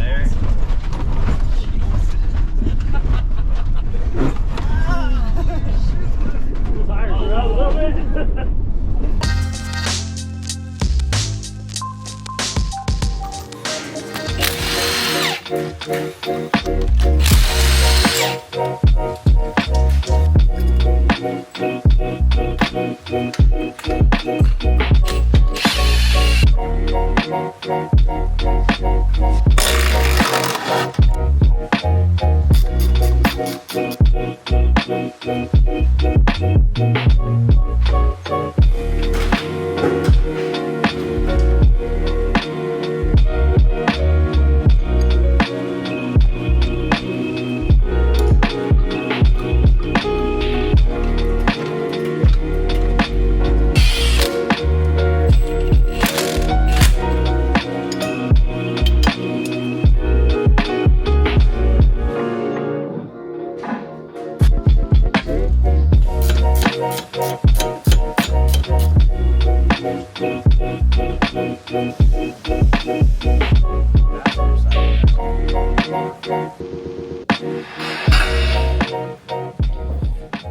there. A little bit.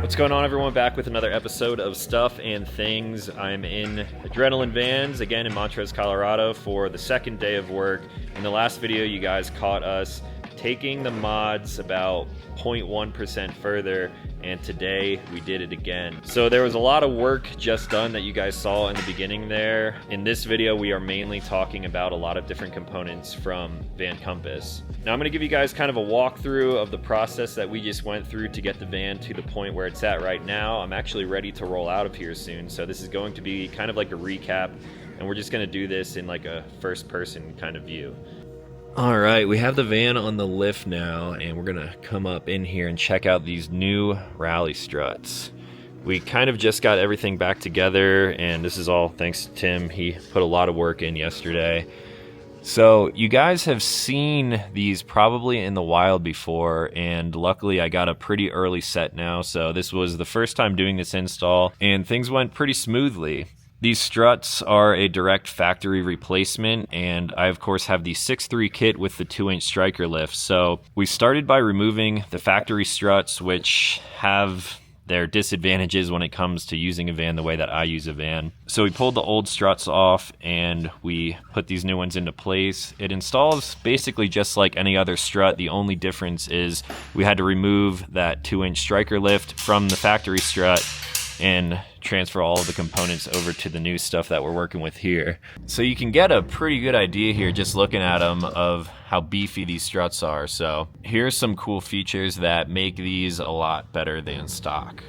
What's going on, everyone? Back with another episode of Stuff and Things. I'm in Adrenaline Vans, again in Montrose, Colorado, for the second day of work. In the last video, you guys caught us taking the mods about 0.1% further, and today we did it again. So there was a lot of work just done that you guys saw in the beginning there. In this video, we are mainly talking about a lot of different components from Vancompass. Now I'm going to give you guys kind of a walkthrough of the process that we just went through to get the van to the point where it's at right now. I'm actually ready to roll out of here soon, so this is going to be kind of like a recap, and we're just going to do this in like a first person kind of view. All right, we have the van on the lift now, and we're gonna come up in here and check out these new rally struts. We kind of just got everything back together, and this is all thanks to Tim. He put a lot of work in yesterday. So you guys have seen these probably in the wild before, and luckily I got a pretty early set now, so this was the first time doing this install, and things went pretty smoothly. These struts are a direct factory replacement, and I of course have the 6.3 kit with the 2-inch striker lift. So we started by removing the factory struts, which have their disadvantages when it comes to using a van the way that I use a van. So we pulled the old struts off and we put these new ones into place. It installs basically just like any other strut. The only difference is we had to remove that 2-inch striker lift from the factory strut and transfer all of the components over to the new stuff that we're working with here. So you can get a pretty good idea here just looking at them of how beefy these struts are. So here's some cool features that make these a lot better than stock.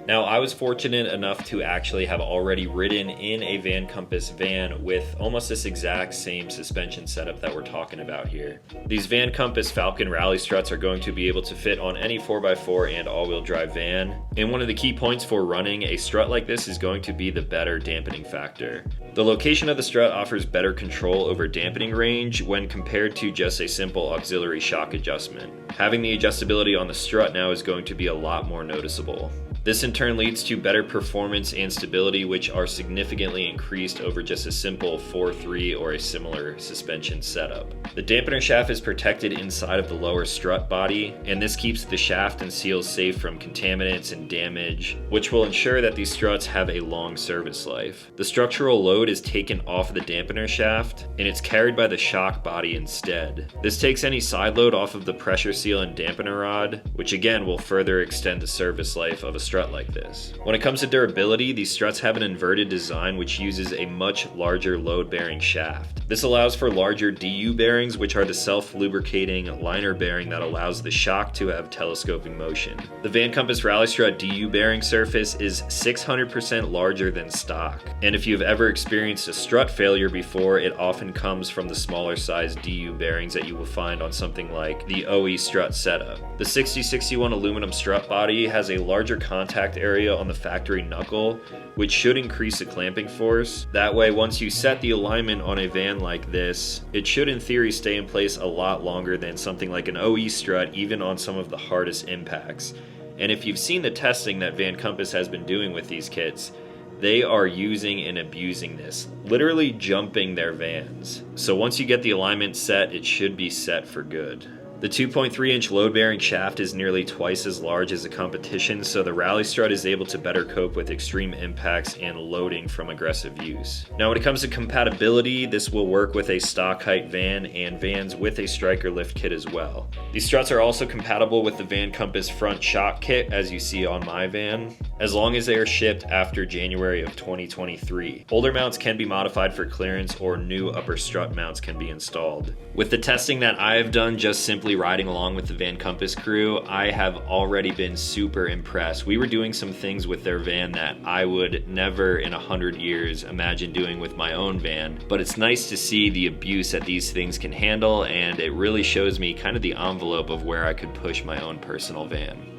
Now, I was fortunate enough to actually have already ridden in a Vancompass van with almost this exact same suspension setup that we're talking about here. These Vancompass Falcon rally struts are going to be able to fit on any 4x4 and all-wheel drive van. And one of the key points for running a strut like this is going to be the better dampening factor. The location of the strut offers better control over dampening range when compared to just a simple auxiliary shock adjustment. Having the adjustability on the strut now is going to be a lot more noticeable. This in turn leads to better performance and stability, which are significantly increased over just a simple 4.3 or a similar suspension setup. The dampener shaft is protected inside of the lower strut body, and this keeps the shaft and seals safe from contaminants and damage, which will ensure that these struts have a long service life. The structural load is taken off the dampener shaft, and it's carried by the shock body instead. This takes any side load off of the pressure seal and dampener rod, which again will further extend the service life of a strut like this. When it comes to durability, these struts have an inverted design which uses a much larger load-bearing shaft. This allows for larger DU bearings, which are the self-lubricating liner bearing that allows the shock to have telescoping motion. The Vancompass Rally Strut DU bearing surface is 600% larger than stock, and if you've ever experienced a strut failure before, it often comes from the smaller size DU bearings that you will find on something like the OE strut setup. The 6061 aluminum strut body has a larger contact area on the factory knuckle, which should increase the clamping force. That way, once you set the alignment on a van like this, it should in theory stay in place a lot longer than something like an OE strut, even on some of the hardest impacts. And if you've seen the testing that Vancompass has been doing with these kits, They are using and abusing this, literally jumping their vans. So once you get the alignment set, it should be set for good. The 2.3-inch load-bearing shaft is nearly twice as large as the competition, so the Rally Strut is able to better cope with extreme impacts and loading from aggressive use. Now when it comes to compatibility, this will work with a stock height van and vans with a striker lift kit as well. These struts are also compatible with the Vancompass front shock kit, as you see on my van, as long as they are shipped after January of 2023. Holder mounts can be modified for clearance, or new upper strut mounts can be installed. With the testing that I have done just simply riding along with the Vancompass crew, I have already been super impressed. We were doing some things with their van that I would never in 100 years imagine doing with my own van, but it's nice to see the abuse that these things can handle, and it really shows me kind of the envelope of where I could push my own personal van.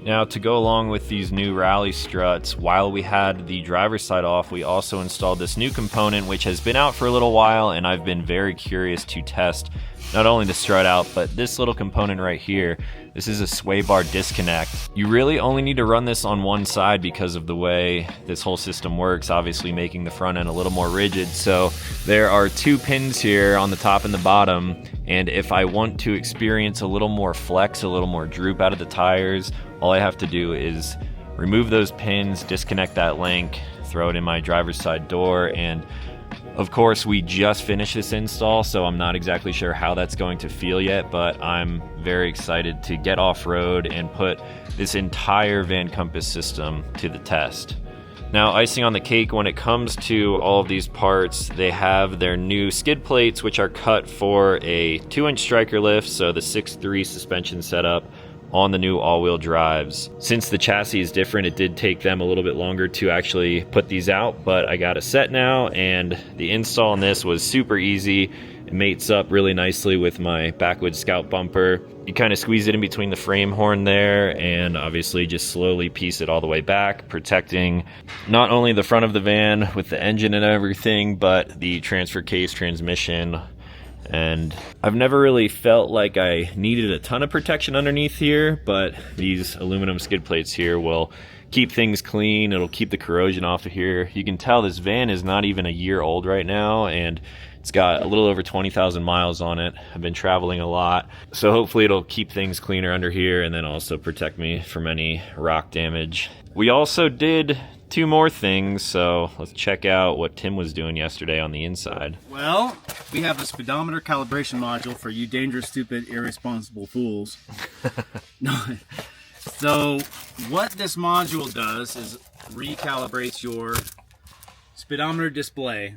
Now, to go along with these new rally struts, while we had the driver's side off, we also installed this new component which has been out for a little while, and I've been very curious to test not only the strut out, but this little component right here. This is a sway bar disconnect. You really only need to run this on one side because of the way this whole system works, obviously making the front end a little more rigid. So there are two pins here on the top and the bottom, and if I want to experience a little more flex, a little more droop out of the tires, all I have to do is remove those pins, disconnect that link, throw it in my driver's side door, and of course we just finished this install, so I'm not exactly sure how that's going to feel yet, but I'm very excited to get off-road and put this entire Vancompass system to the test. Now, icing on the cake when it comes to all of these parts, they have their new skid plates, which are cut for a 2-inch striker lift, so the 6.3 suspension setup on the new all-wheel drives. Since the chassis is different, it did take them a little bit longer to actually put these out, but I got a set now, and the install on this was super easy. It mates up really nicely with my backwood Scout bumper. You kind of squeeze it in between the frame horn there, and obviously just slowly piece it all the way back, protecting not only the front of the van with the engine and everything, but the transfer case, transmission. And I've never really felt like I needed a ton of protection underneath here, but these aluminum skid plates here will keep things clean. It'll keep the corrosion off of here. You can tell this van is not even a year old right now, and it's got a little over 20,000 miles on it. I've been traveling a lot, so hopefully it'll keep things cleaner under here and then also protect me from any rock damage. We also did two more things, so let's check out what Tim was doing yesterday on the inside. Well, we have a speedometer calibration module for you dangerous, stupid, irresponsible fools. So what this module does is recalibrates your speedometer display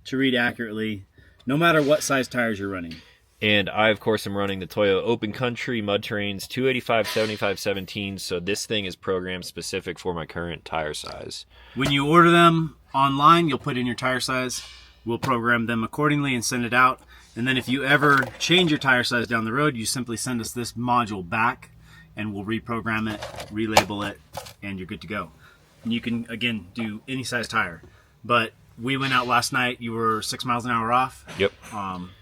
to read accurately, no matter what size tires you're running. And I, of course, am running the Toyo Open Country Mud Terrains 285/75/17, so this thing is programmed specific for my current tire size. When you order them online, you'll put in your tire size. We'll program them accordingly and send it out. And then if you ever change your tire size down the road, you simply send us this module back, and we'll reprogram it, relabel it, and you're good to go. And you can, again, do any size tire. But we went out last night, you were 6 miles an hour off. Yep.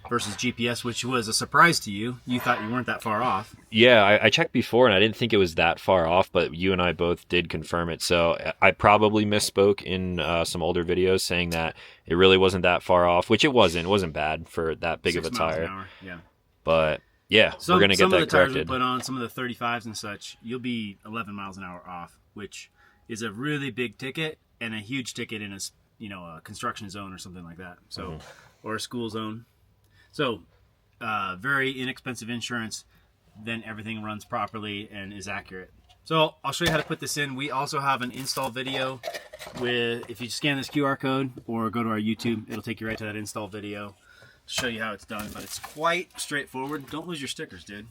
Versus GPS, which was a surprise to you. You thought you weren't that far off. Yeah, I checked before and I didn't think it was that far off, but you and I both did confirm it. So I probably misspoke in some older videos saying that it really wasn't that far off, which it wasn't. It wasn't bad for that big of a tire. 6 miles an hour, yeah. But yeah, we're going to get that corrected. Some of the tires we put on, some of the 35s and such, you'll be 11 miles an hour off, which is a really big ticket and a huge ticket in a construction zone or something like that. So, or a school zone. So, very inexpensive insurance, then everything runs properly and is accurate. So, I'll show you how to put this in. We also have an install video with, if you scan this QR code or go to our YouTube, it'll take you right to that install video to show you how it's done. But it's quite straightforward. Don't lose your stickers, dude.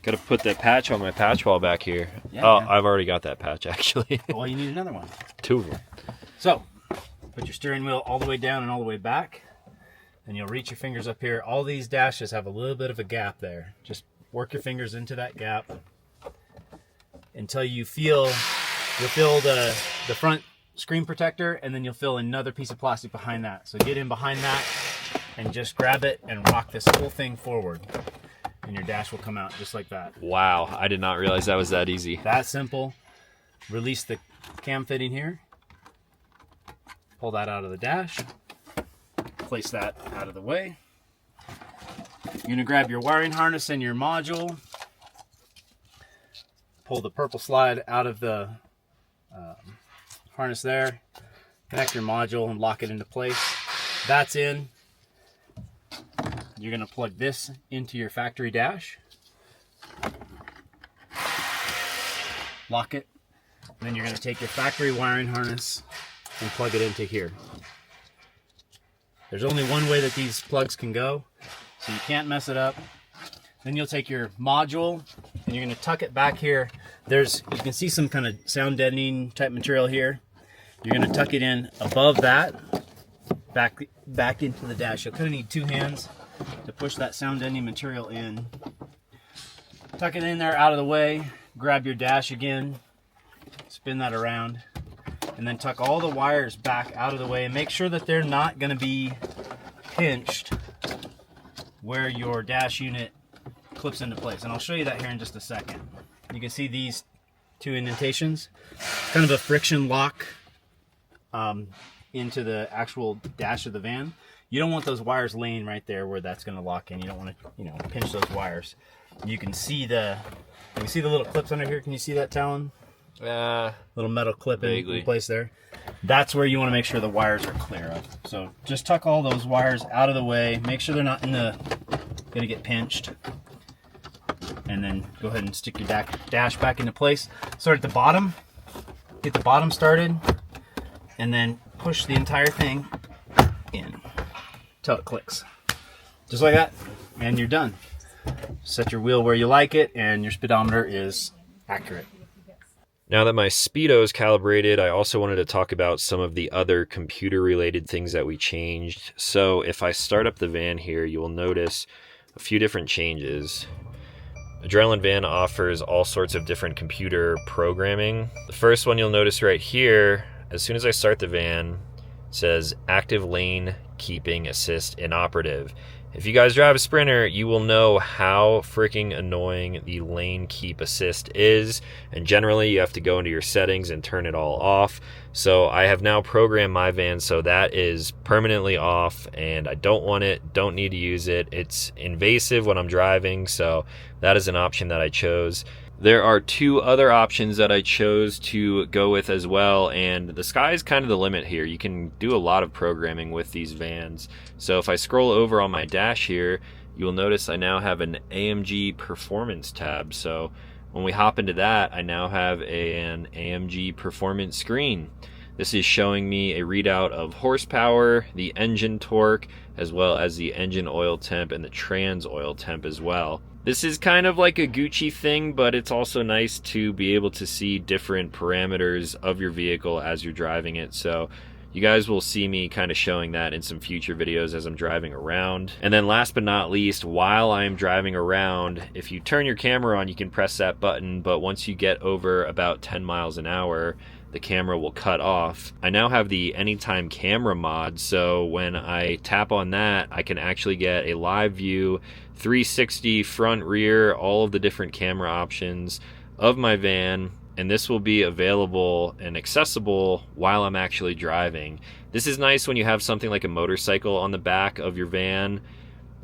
Got to put that patch on my patch wall back here. Yeah, oh, yeah. I've already got that patch, actually. Well, you need another one. 2 of them. So, put your steering wheel all the way down and all the way back. And you'll reach your fingers up here. All these dashes have a little bit of a gap there. Just work your fingers into that gap until you'll feel the front screen protector, and then you'll feel another piece of plastic behind that. So get in behind that and just grab it and rock this whole thing forward. And your dash will come out just like that. Wow, I did not realize that was that easy. That simple. Release the cam fitting here. Pull that out of the dash. Place that out of the way. You're going to grab your wiring harness and your module. Pull the purple slide out of the harness there. Connect your module and lock it into place. That's in. You're going to plug this into your factory dash. Lock it. And then you're going to take your factory wiring harness and plug it into here. There's only one way that these plugs can go, so you can't mess it up. Then you'll take your module and you're going to tuck it back here. You can see some kind of sound deadening type material here. You're going to tuck it in above that, back into the dash. You'll kind of need two hands to push that sound deadening material in. Tuck it in there out of the way. Grab your dash again, spin that around, and then tuck all the wires back out of the way and make sure that they're not going to be pinched where your dash unit clips into place. And I'll show you that here in just a second. You can see these two indentations. It's kind of a friction lock into the actual dash of the van. You don't want those wires laying right there where that's going to lock in. You don't want to, pinch those wires. You can see the little clips under here. Can you see that, Talon? Little metal clip in place there. That's where you want to make sure the wires are clear of. So just tuck all those wires out of the way. Make sure they're not going to get pinched. And then go ahead and stick your dash back into place. Start at the bottom. Get the bottom started. And then push the entire thing in till it clicks. Just like that. And you're done. Set your wheel where you like it, and your speedometer is accurate. Now that my speedo is calibrated, I also wanted to talk about some of the other computer-related things that we changed. So if I start up the van here, you will notice a few different changes. Adrenaline Van offers all sorts of different computer programming. The first one you'll notice right here, as soon as I start the van, it says Active Lane Keeping Assist Inoperative. If you guys drive a Sprinter, you will know how freaking annoying the lane keep assist is, and generally you have to go into your settings and turn it all off. So I have now programmed my van so that is permanently off, and I don't want it, don't need to use it. It's invasive when I'm driving, so that is an option that I chose. There are two other options that I chose to go with as well, and the sky is kind of the limit here. You can do a lot of programming with these vans. So if I scroll over on my dash here, you'll notice I now have an AMG Performance tab. So when we hop into that, I now have an AMG Performance screen. This is showing me a readout of horsepower, the engine torque, as well as the engine oil temp and the trans oil temp as well. This is kind of like a Gucci thing, but it's also nice to be able to see different parameters of your vehicle as you're driving it. So you guys will see me kind of showing that in some future videos as I'm driving around. And then last but not least, while I'm driving around, if you turn your camera on, you can press that button, but once you get over about 10 miles an hour, the camera will cut off. I now have the anytime camera mod, so when I tap on that, I can actually get a live view, 360 front, rear, all of the different camera options of my van, and this will be available and accessible while I'm actually driving. This is nice when you have something like a motorcycle on the back of your van.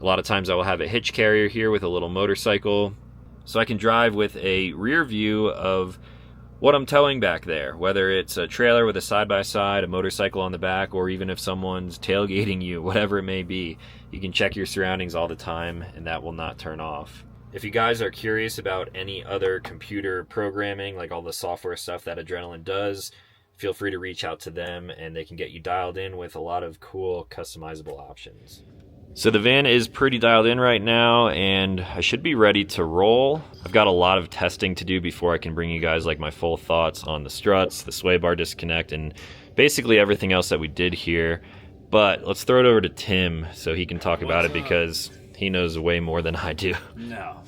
A lot of times I will have a hitch carrier here with a little motorcycle, so I can drive with a rear view of what I'm towing back there, whether it's a trailer with a side-by-side, a motorcycle on the back, or even if someone's tailgating you, whatever it may be. You can check your surroundings all the time, and that will not turn off. If you guys are curious about any other computer programming, like all the software stuff that Adrenaline does, feel free to reach out to them, and they can get you dialed in with a lot of cool customizable options. So the van is pretty dialed in right now, and I should be ready to roll. I've got a lot of testing to do before I can bring you guys like my full thoughts on the struts, the sway bar disconnect, and basically everything else that we did here. But let's throw it over to Tim so he can talk about it because he knows way more than I do. No.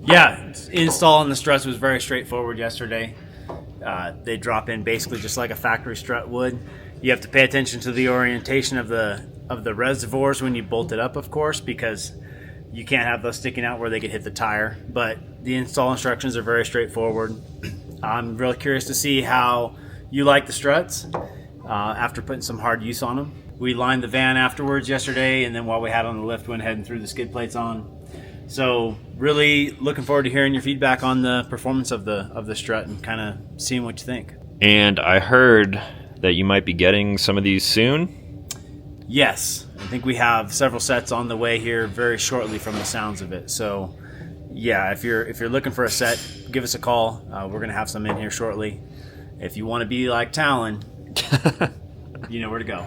Yeah, installing the struts was very straightforward yesterday. They drop in basically just like a factory strut would. You have to pay attention to the orientation of the reservoirs when you bolt it up, of course, because you can't have those sticking out where they could hit the tire. But the install instructions are very straightforward. I'm really curious to see how you like the struts. after putting some hard use on them. We lined the van afterwards yesterday, and then while we had on the lift, went ahead and threw the skid plates on. So really looking forward to hearing your feedback on the performance of the Strut and kind of seeing what you think. And I heard that you might be getting some of these soon. Yes, I think we have several sets on the way here very shortly from the sounds of it. So yeah, if you're looking for a set, give us a call. We're gonna have some in here shortly. If you want to be like Talon, you know where to go.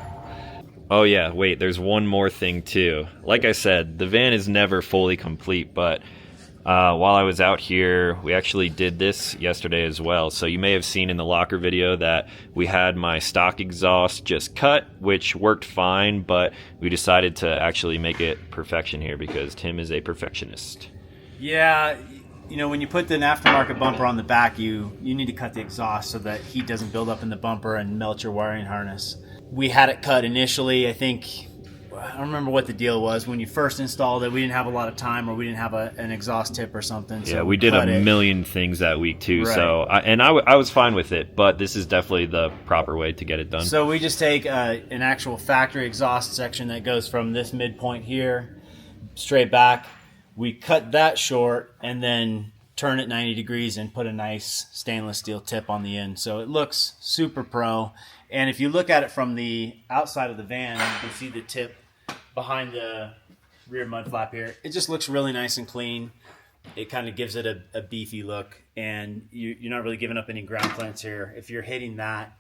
Oh yeah, wait, there's one more thing too. Like I said, the van is never fully complete, but while I was out here, we actually did this yesterday as well. So you may have seen in the locker video that we had my stock exhaust just cut, which worked fine, but we decided to actually make it perfection here because Tim is a perfectionist. Yeah, you know, when you put an aftermarket bumper on the back, you need to cut the exhaust so that heat doesn't build up in the bumper and melt your wiring harness. We had it cut initially. I don't remember what the deal was. When you first installed it, we didn't have a lot of time, or we didn't have an exhaust tip or something. So yeah, we did a million things that week too. Right. So I was fine with it, but this is definitely the proper way to get it done. So we just take an actual factory exhaust section that goes from this midpoint here straight back. We cut that short and then turn it 90 degrees and put a nice stainless steel tip on the end. So it looks super pro. And if you look at it from the outside of the van, you can see the tip behind the rear mud flap here. It just looks really nice and clean. It kind of gives it a beefy look, and you're not really giving up any ground clearance here. If you're hitting that,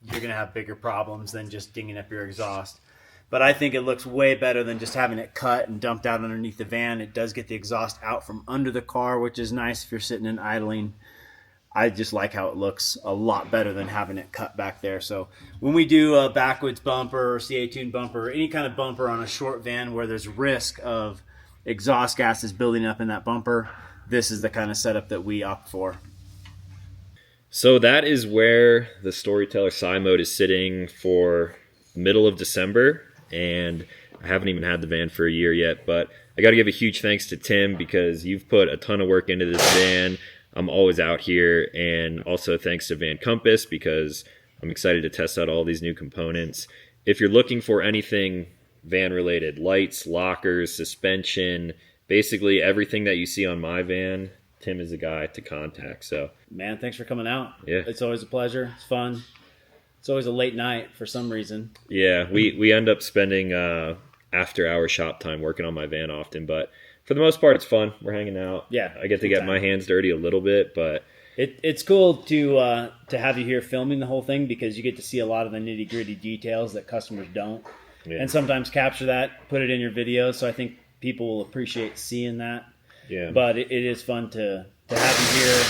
you're going to have bigger problems than just dinging up your exhaust. But I think it looks way better than just having it cut and dumped out underneath the van. It does get the exhaust out from under the car, which is nice if you're sitting and idling. I just like how it looks a lot better than having it cut back there. So when we do a backwoods bumper or CA tuned bumper, or any kind of bumper on a short van where there's risk of exhaust gases building up in that bumper, this is the kind of setup that we opt for. So that is where the Storyteller Sci Mode is sitting for middle of December, and I haven't even had the van for a year yet, but I got to give a huge thanks to Tim because you've put a ton of work into this van. I'm always out here, and also thanks to Vancompass because I'm excited to test out all these new components. If you're looking for anything van related, lights, lockers, suspension, basically everything that you see on my van, Tim is the guy to contact. So man, thanks for coming out. Yeah, it's always a pleasure. It's fun. It's always a late night for some reason. Yeah, we end up spending after hour shop time working on my van often, but for the most part, it's fun. We're hanging out. Yeah, I get to get my hands dirty a little bit, but it's cool to have you here filming the whole thing because you get to see a lot of the nitty gritty details that customers don't, and sometimes capture that, put it in your video. So I think people will appreciate seeing that. Yeah, but it is fun to have you here.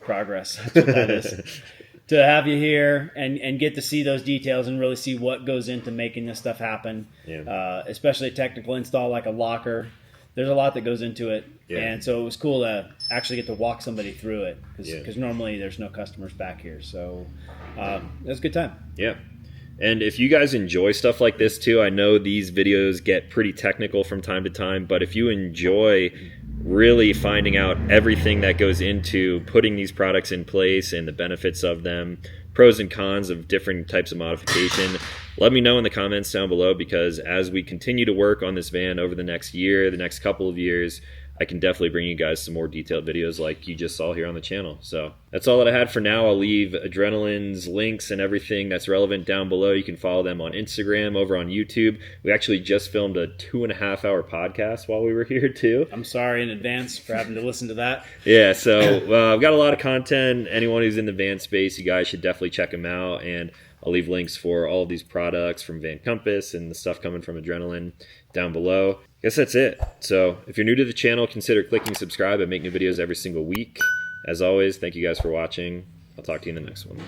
Progress. That's what that is. To have you here and get to see those details and really see what goes into making this stuff happen, especially a technical install like a locker. There's a lot that goes into it, and so it was cool to actually get to walk somebody through it because normally there's no customers back here. So it was a good time. Yeah. And if you guys enjoy stuff like this too, I know these videos get pretty technical from time to time, but if you enjoy really finding out everything that goes into putting these products in place and the benefits of them, pros and cons of different types of modification, let me know in the comments down below, because as we continue to work on this van over the next year, the next couple of years, I can definitely bring you guys some more detailed videos like you just saw here on the channel. So that's all that I had for now. I'll leave Adrenaline's links and everything that's relevant down below. You can follow them on Instagram, over on YouTube. We actually just filmed a 2.5-hour podcast while we were here too. I'm sorry in advance for having to listen to that. Yeah, so I've got a lot of content. Anyone who's in the van space, you guys should definitely check them out. And I'll leave links for all of these products from Vancompass and the stuff coming from Adrenaline down below. I guess that's it. So if you're new to the channel, consider clicking subscribe. I make new videos every single week. As always, thank you guys for watching. I'll talk to you in the next one.